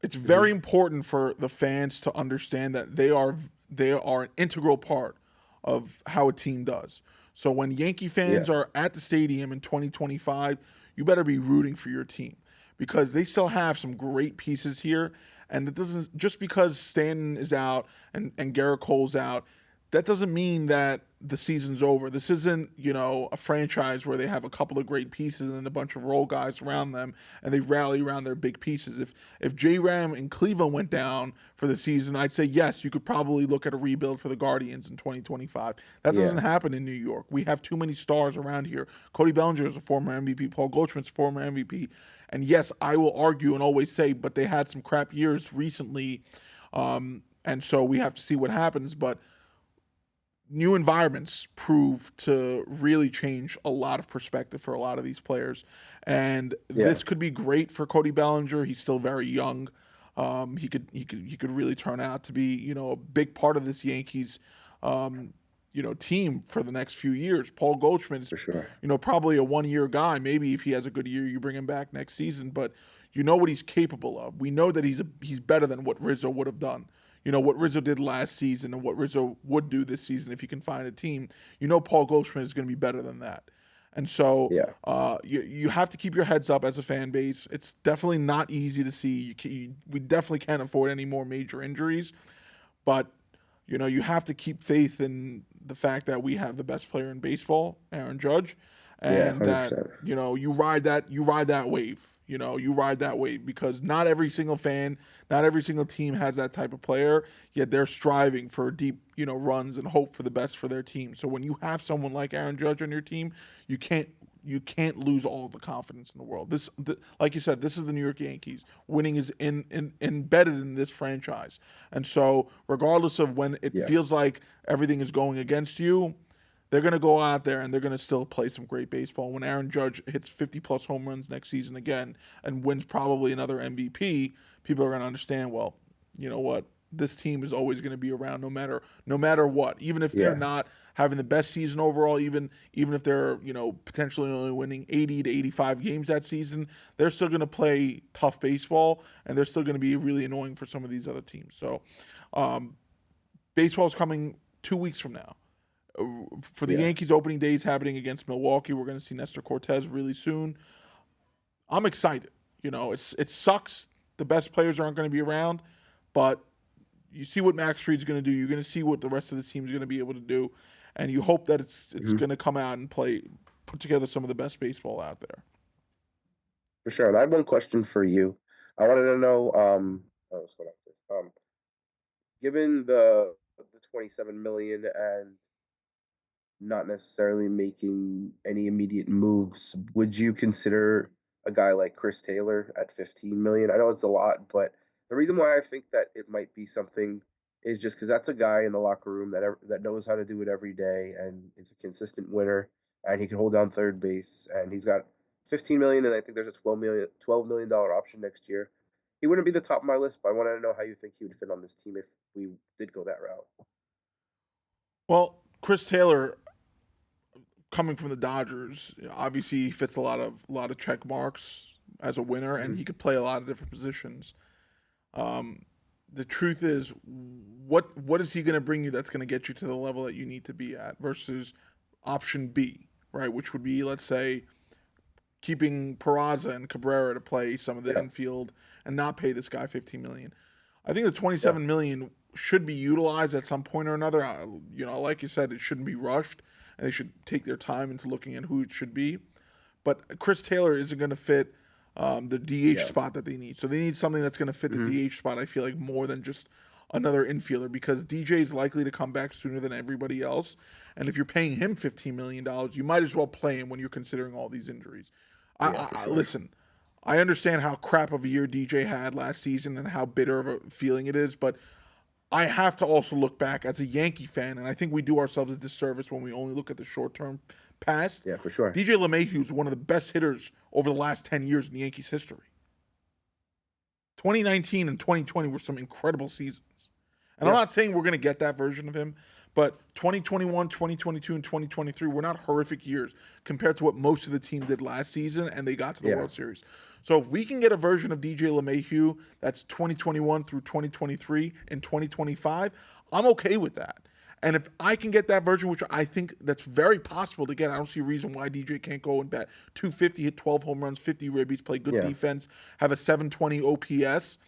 it's
Mm-hmm.
very important for the fans to understand that they are an integral part of how a team does. So when Yankee fans
Yeah.
are at the stadium in 2025, you better be rooting for your team because they still have some great pieces here. And it doesn't just because Stanton is out and Garrett Cole's out, that doesn't mean that the season's over. This isn't, a franchise where they have a couple of great pieces and a bunch of role guys around them and they rally around their big pieces. If J Ram and Cleveland went down for the season, I'd say yes, you could probably look at a rebuild for the Guardians in 2025. That doesn't
Yeah.
happen in New York. We have too many stars around here. Cody Bellinger is a former MVP. Paul Goldschmidt's a former MVP. And yes, I will argue and always say, but they had some crap years recently. And so we have to see what happens. But new environments prove to really change a lot of perspective for a lot of these players. And
Yeah.
this could be great for Cody Bellinger. He's still very young. He could really turn out to be, a big part of this Yankees, team for the next few years. Paul Goldschmidt is,
For sure.
probably a 1 year guy. Maybe if he has a good year, you bring him back next season. But you know what he's capable of. We know that he's better than what Rizzo would have done. What Rizzo did last season and what Rizzo would do this season if he can find a team. Paul Goldschmidt is going to be better than that. And so
Yeah.
you have to keep your heads up as a fan base. It's definitely not easy to see. We definitely can't afford any more major injuries. But, you have to keep faith in the fact that we have the best player in baseball, Aaron Judge,
Yeah.
and that,
100%.
you ride that wave. You ride that wave because not every single fan, not every single team has that type of player, yet they're striving for deep, runs and hope for the best for their team. So when you have someone like Aaron Judge on your team, you can't lose all the confidence in the world. Like you said, this is the New York Yankees. Winning is embedded in this franchise. And so regardless of when it
Yeah.
feels like everything is going against you, they're going to go out there and they're going to still play some great baseball. When Aaron Judge hits 50-plus home runs next season again and wins probably another MVP, people are going to understand, well, you know what? This team is always going to be around no matter what. Even if they're
Yeah.
not having the best season overall, even if they're, potentially only winning 80 to 85 games that season, they're still going to play tough baseball and they're still going to be really annoying for some of these other teams. So, baseball's coming 2 weeks from now. For the
Yeah.
Yankees, opening day is happening against Milwaukee. We're going to see Nestor Cortez really soon. I'm excited. It sucks. The best players aren't going to be around, but you see what Max Fried's going to do. You're going to see what the rest of the team is going to be able to do, and you hope that it's going to come out and put together some of the best baseball out there.
For sure. And I have one question for you. I wanted to know, what's going on with this? Given the 27 million and not necessarily making any immediate moves, would you consider a guy like Chris Taylor at 15 million? I know it's a lot, but the reason why I think that it might be something is just because that's a guy in the locker room that knows how to do it every day and is a consistent winner, and he can hold down third base, and he's got 15 million, and I think there's a $12 million option next year. He wouldn't be the top of my list, but I wanted to know how you think he would fit on this team if we did go that route.
Well, Chris Taylor, coming from the Dodgers, obviously he fits a lot of check marks as a winner, and he could play a lot of different positions. The truth is, what is he going to bring you that's going to get you to the level that you need to be at versus option B, right? Which would be, let's say, keeping Peraza and Cabrera to play some of the infield and not pay this guy $15 million. I think the $27 million should be utilized at some point or another. Like you said, it shouldn't be rushed, and they should take their time into looking at who it should be. But Chris Taylor isn't going to fit the DH spot that they need. So they need something that's going to fit the DH spot, I feel like, more than just another infielder, because DJ is likely to come back sooner than everybody else. And if you're paying him $15 million, you might as well play him when you're considering all these injuries. Listen, I understand how crap of a year DJ had last season and how bitter of a feeling it is, but I have to also look back as a Yankee fan, and I think we do ourselves a disservice when we only look at the short-term past.
Yeah, for sure.
DJ LeMahieu is one of the best hitters over the last 10 years in the Yankees' history. 2019 and 2020 were some incredible seasons. And I'm not saying we're going to get that version of him, but 2021, 2022, and 2023 were not horrific years compared to what most of the team did last season, and they got to the World Series. So if we can get a version of DJ LeMahieu that's 2021 through 2023 and 2025, I'm okay with that. And if I can get that version, which I think that's very possible to get, I don't see a reason why DJ can't go and bat 250, hit 12 home runs, 50 ribbies, play good defense, have a 720 OPS,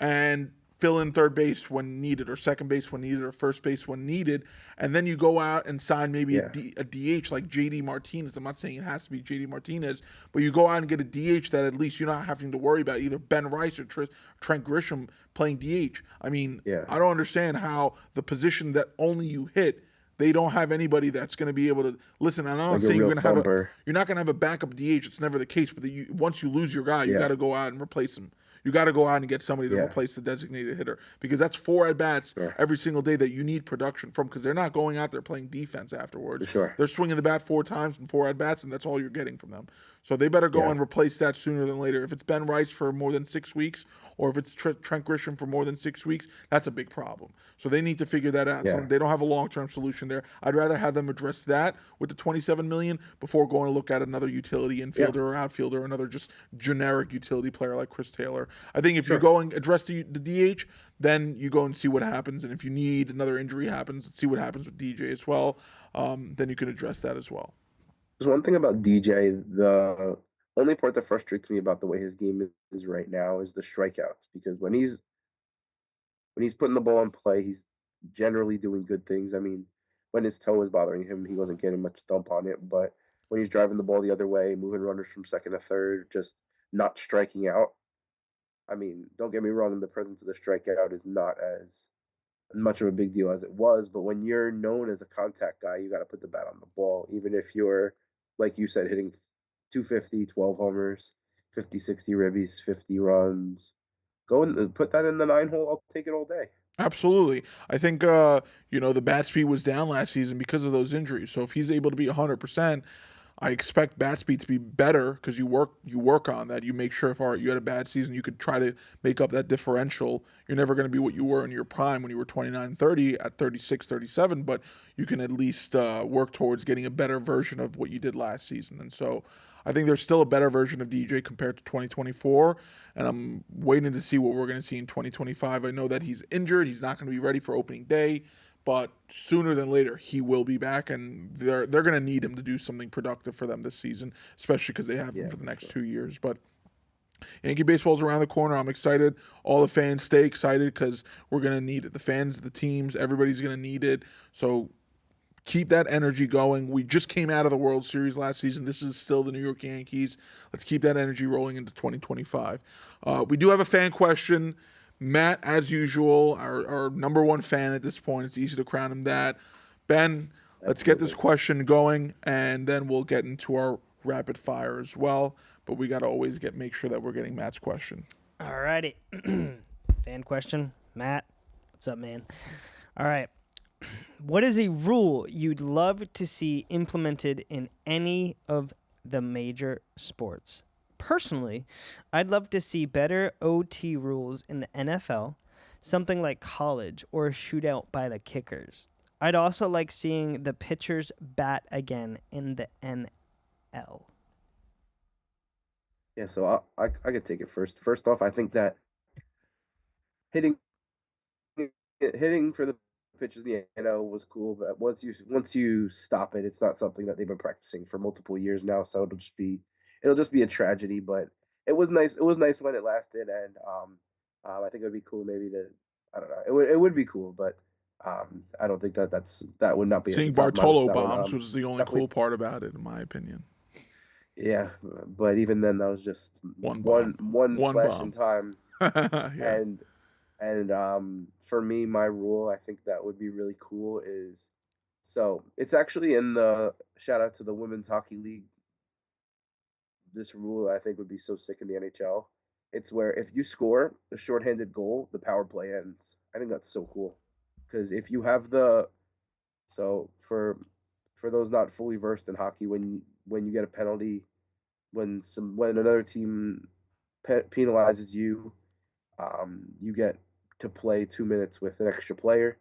and fill in third base when needed, or second base when needed, or first base when needed, and then you go out and sign maybe a DH like JD Martinez. I'm not saying it has to be JD Martinez, but you go out and get a DH that at least you're not having to worry about either Ben Rice or Trent Grisham playing DH. I mean, I don't understand how the position that only you hit, they don't have anybody that's going to be able to listen. I'm not saying you're not going to have a backup DH. It's never the case. But once you lose your guy, you got to go out and replace him. You got to go out and get somebody to replace the designated hitter, because that's 4 at-bats every single day that you need production from, because they're not going out there playing defense afterwards. They're swinging the bat 4 times and 4 at-bats, and that's all you're getting from them. So they better go and replace that sooner than later. If it's Ben Rice for more than 6 weeks, or if it's Trent Grisham for more than 6 weeks, that's a big problem. So they need to figure that out. So they don't have a long-term solution there. I'd rather have them address that with the $27 million before going to look at another utility infielder or outfielder, or another just generic utility player like Chris Taylor. I think if you go and address the DH, then you go and see what happens. And if you need another injury happens, see what happens with DJ as well. Then you can address that as well.
There's one thing about DJ. The only part that frustrates me about the way his game is right now is the strikeouts, because when he's putting the ball in play, he's generally doing good things. I mean, when his toe was bothering him, he wasn't getting much thump on it, but when he's driving the ball the other way, moving runners from second to third, just not striking out. I mean, don't get me wrong, the presence of the strikeout is not as much of a big deal as it was, but when you're known as a contact guy, you got to put the bat on the ball, even if you're, like you said, hitting 250, 12 homers, 50, 60 ribbies, 50 runs. Go and put that in the 9-hole. I'll take it all day.
Absolutely. I think, the bat speed was down last season because of those injuries. So if he's able to be 100%, I expect bat speed to be better, because you work on that. You make sure if you had a bad season, you could try to make up that differential. You're never going to be what you were in your prime when you were 29, 30 at 36, 37, but you can at least work towards getting a better version of what you did last season. And so I think there's still a better version of DJ compared to 2024, and I'm waiting to see what we're going to see in 2025. I know that he's injured. He's not going to be ready for opening day, but sooner than later he will be back, and they're going to need him to do something productive for them this season, especially because they have him
Yeah,
for the
for
next
sure.
2 years. But Yankee baseball's around the corner. I'm excited. All the fans stay excited because we're going to need it. The fans, the teams, everybody's going to need it. So keep that energy going. We just came out of the World Series last season. This is still the New York Yankees. Let's keep that energy rolling into 2025. We do have a fan question. Matt, as usual, our number one fan at this point. It's easy to crown him that. Ben, let's get this
Absolutely.
question going, and then we'll get into our rapid fire as well. But we got to always make sure that we're getting Matt's question.
Alrighty. Fan question. Matt, what's up, man? All right. What is a rule you'd love to see implemented in any of the major sports? Personally, I'd love to see better OT rules in the NFL, something like college or a shootout by the kickers. I'd also like seeing the pitchers bat again in the NL.
Yeah, so I could take it first. First off, I think that hitting hitting for the pitches in the NL was cool, but once you stop it, it's not something that they've been practicing for multiple years now. So it'll just be a tragedy. But it was nice. It was nice when it lasted, and I think it would be cool maybe to I don't know. It would be cool, but I don't think that would not be at the
Seeing
top of my list.
Bartolo
That one
bombs was the only
definitely
cool part about it, in my opinion.
yeah, but even then that was just
One
one
bomb.
one
One
flash in
bomb.
time,
Yeah.
and for me, my rule, I think that would be really cool is so it's actually in the shout out to the Women's Hockey League. This rule I think would be so sick in the NHL. It's where if you score a shorthanded goal, the power play ends. I think that's so cool because if you have the so for those not fully versed in hockey, when you get a penalty, when another team penalizes you, you get to play 2 minutes with an extra player,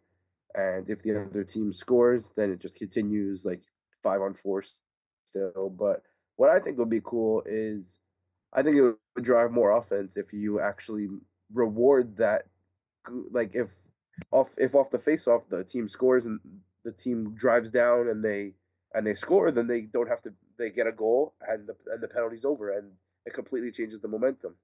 and if the other team scores, then it just continues like 5-on-4 still. But what I think would be cool is I think it would drive more offense if you actually reward that. Like if off the face-off the team scores and the team drives down and they score, then they don't have to they get a goal and the penalty's over and it completely changes the momentum.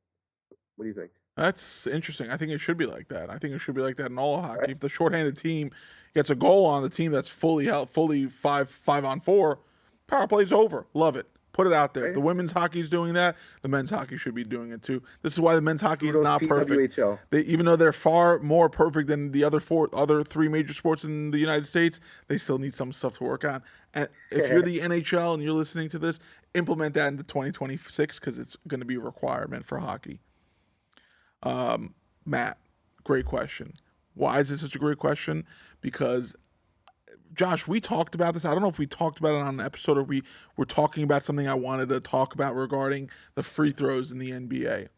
What do you think?
That's interesting. I think it should be like that. I think it should be like that in all hockey.
Right?
If the shorthanded team gets a goal on the team that's fully five on four, power play's over. Love it. Put it out there. If
Right?
the women's hockey is doing that, the men's hockey should be doing it too. This is why the men's hockey is
Kudos
not perfect.
PWHL.
Even though they're far more perfect than the other three major sports in the United States, they still need some stuff to work on. And if you're the NHL and you're listening to this, implement that into 2026 because it's going to be a requirement for hockey. Matt, great question. Why is this such a great question? Because Josh, we talked about this. I don't know if we talked about it on an episode or we were talking about something I wanted to talk about regarding the free throws in the NBA.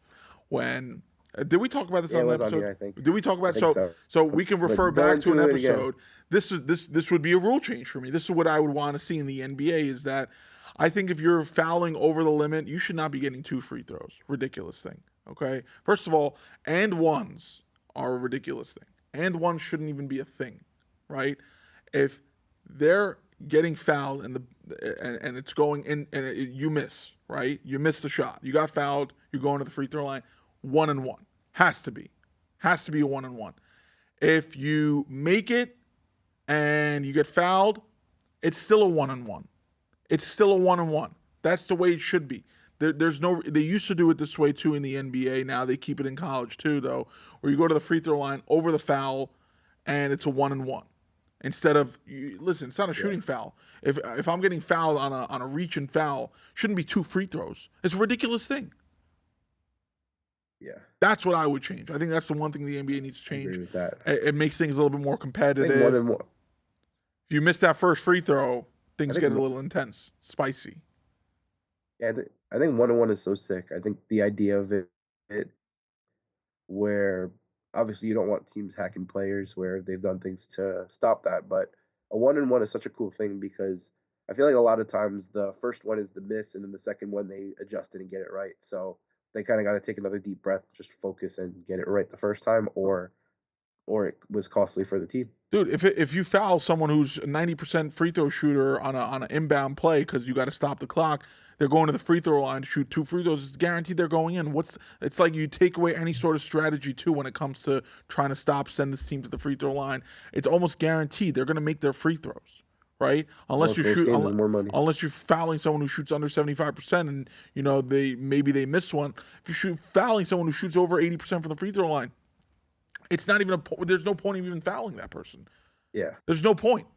When did we talk about this
Yeah,
on
it
an
was on
episode?
here, I think.
Did we talk
I
about
think
so
so.
so we can refer
But go
back to an
into it again.
episode. This would be a rule change for me. This is what I would want to see in the NBA is that I think if you're fouling over the limit, you should not be getting two free throws. Ridiculous thing. Okay? First of all, and ones are a ridiculous thing. And one shouldn't even be a thing, right? If they're getting fouled and it's going in and you miss, right? You miss the shot. You got fouled. You're going to the free throw line. 1-1 has to be a 1-1. If you make it and you get fouled, it's still a 1-1. It's still a 1-1. That's the way it should be. There's no. They used to do it this way too in the NBA. Now they keep it in college too, though, where you go to the free throw line over the foul, and it's a 1-1. Instead of listen, it's not a
Yeah.
shooting foul. If I'm getting fouled on a reach and foul, shouldn't be two free throws. It's a ridiculous thing.
Yeah.
That's what I would change. I think that's the one thing the NBA needs to
I agree
change.
with that.
It makes things a little bit more
I think
competitive. If you miss that first free throw,
I
things
think
get a little intense, spicy.
yeah, I think 1-on-1 is so sick. I think the idea of it where obviously you don't want teams hacking players where they've done things to stop that, but a 1-on-1 is such a cool thing because I feel like a lot of times the first one is the miss and then the second one they adjust it and get it right. So they kind of got to take another deep breath, just focus and get it right the first time or it was costly for the team.
Dude, if you foul someone who's a 90% free throw shooter on an inbound play because you got to stop the clock, they're going to the free throw line to shoot 2 free throws. It's guaranteed they're going in. It's like you take away any sort of strategy too when it comes to trying to send this team to the free throw line. It's almost guaranteed they're going to make their free throws, right? Unless unless you're fouling someone who shoots under 75% and they miss one. If you're fouling someone who shoots over 80% from the free throw line, it's not even there's no point of even fouling that person.
Yeah.
There's no point.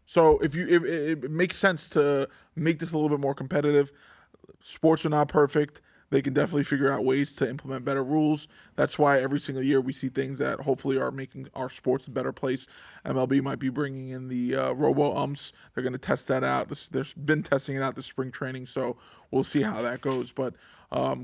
So if it makes sense to make this a little bit more competitive. Sports are not perfect. They can definitely figure out ways to implement better rules. That's why every single year we see things that hopefully are making our sports a better place. MLB might be bringing in the robo-umps. They're going to test that out. They've been testing it out this spring training, so we'll see how that goes. But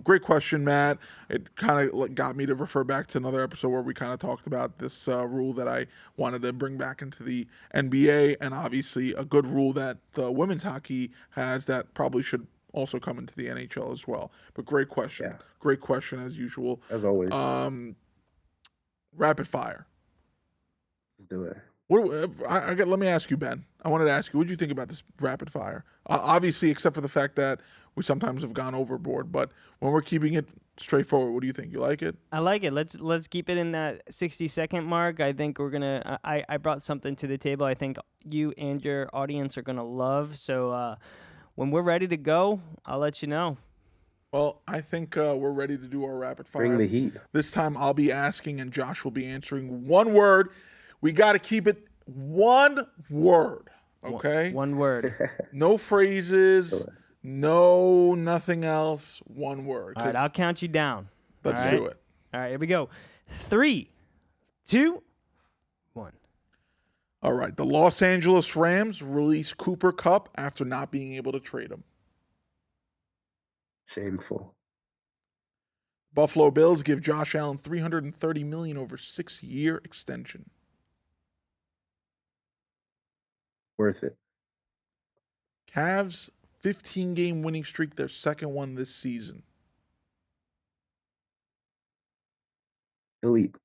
great question, Matt. It kind of got me to refer back to another episode where we kind of talked about this rule that I wanted to bring back into the NBA, and obviously a good rule that the women's hockey has that probably should also come into the NHL as well. But great question.
Yeah.
Great question as usual.
As always.
Rapid fire.
Let's do it.
Let me ask you, Ben. I wanted to ask you, what did you think about this rapid fire? Obviously, except for the fact that we sometimes have gone overboard, but when we're keeping it straightforward, what do you think? You like it?
I like it. Let's keep it in that 60-second mark. I think we're gonna. I brought something to the table. I think you and your audience are gonna love. So when we're ready to go, I'll let you know.
Well, I think we're ready to do our rapid fire.
Bring the heat.
This time I'll be asking and Josh will be answering one word. We got to keep it one word, okay?
One word.
No phrases, nothing else, one word.
All right, I'll count you down.
Let's do it.
All right, here we go. 3, 2, 1.
All right, the Los Angeles Rams release Cooper Kupp after not being able to trade him.
Shameful.
Buffalo Bills give Josh Allen $330 million over 6-year extension.
Worth it.
Cavs 15-game winning streak, their second one this season.
Elite.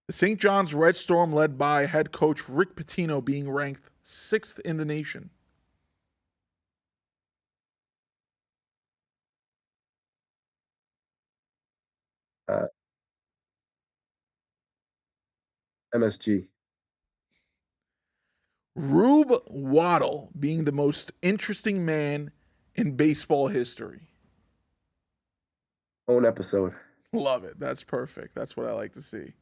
The St. John's Red Storm, led by head coach Rick Pitino, being ranked 6th in the nation.
MSG.
Rube Waddle being the most interesting man in baseball history.
Own episode.
Love it. That's perfect. That's what I like to see.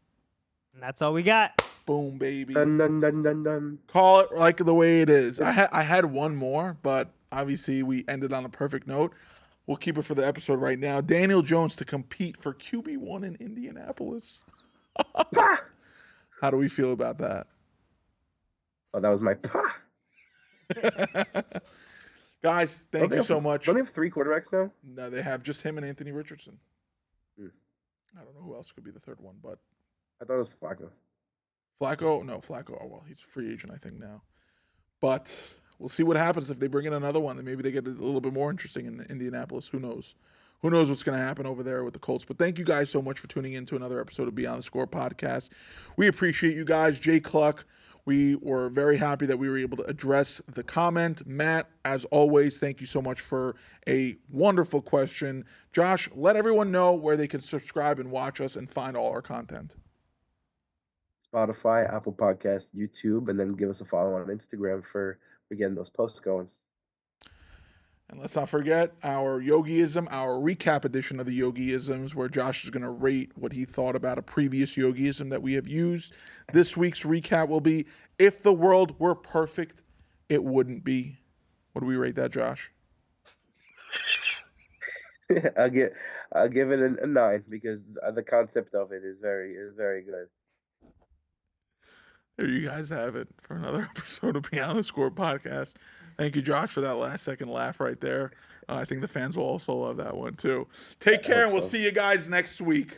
And that's all we got.
Boom, baby.
Dun, dun, dun, dun, dun.
Call it like the way it is. I had one more, but obviously we ended on a perfect note. We'll keep it for the episode right now. Daniel Jones to compete for QB1 in Indianapolis. How do we feel about that?
Oh, that was my pa.
Guys, thank you so much.
Don't they have 3 quarterbacks now?
No, they have just him and Anthony Richardson.
Mm.
I don't know who else could be the third one, but
I thought it was Flacco.
Flacco. Oh, well, he's a free agent, I think, now. But we'll see what happens if they bring in another one. Then maybe they get a little bit more interesting in Indianapolis. Who knows? Who knows what's going to happen over there with the Colts? But thank you guys so much for tuning in to another episode of Beyond the Score podcast. We appreciate you guys. Jay Cluck, we were very happy that we were able to address the comment. Matt, as always, thank you so much for a wonderful question. Josh, let everyone know where they can subscribe and watch us and find all our content.
Spotify, Apple Podcast, YouTube, and then give us a follow on Instagram for getting those posts going.
And let's not forget our Yogiism, our recap edition of the Yogiisms, where Josh is going to rate what he thought about a previous Yogiism that we have used. This week's recap will be, if the world were perfect, it wouldn't be. What do we rate that, Josh?
I'll give it a 9 because the concept of it is very good.
There you guys have it for another episode of Beyond the Score podcast. Thank you, Josh, for that last second laugh right there. I think the fans will also love that one, too. Take care, and we'll see you guys next week.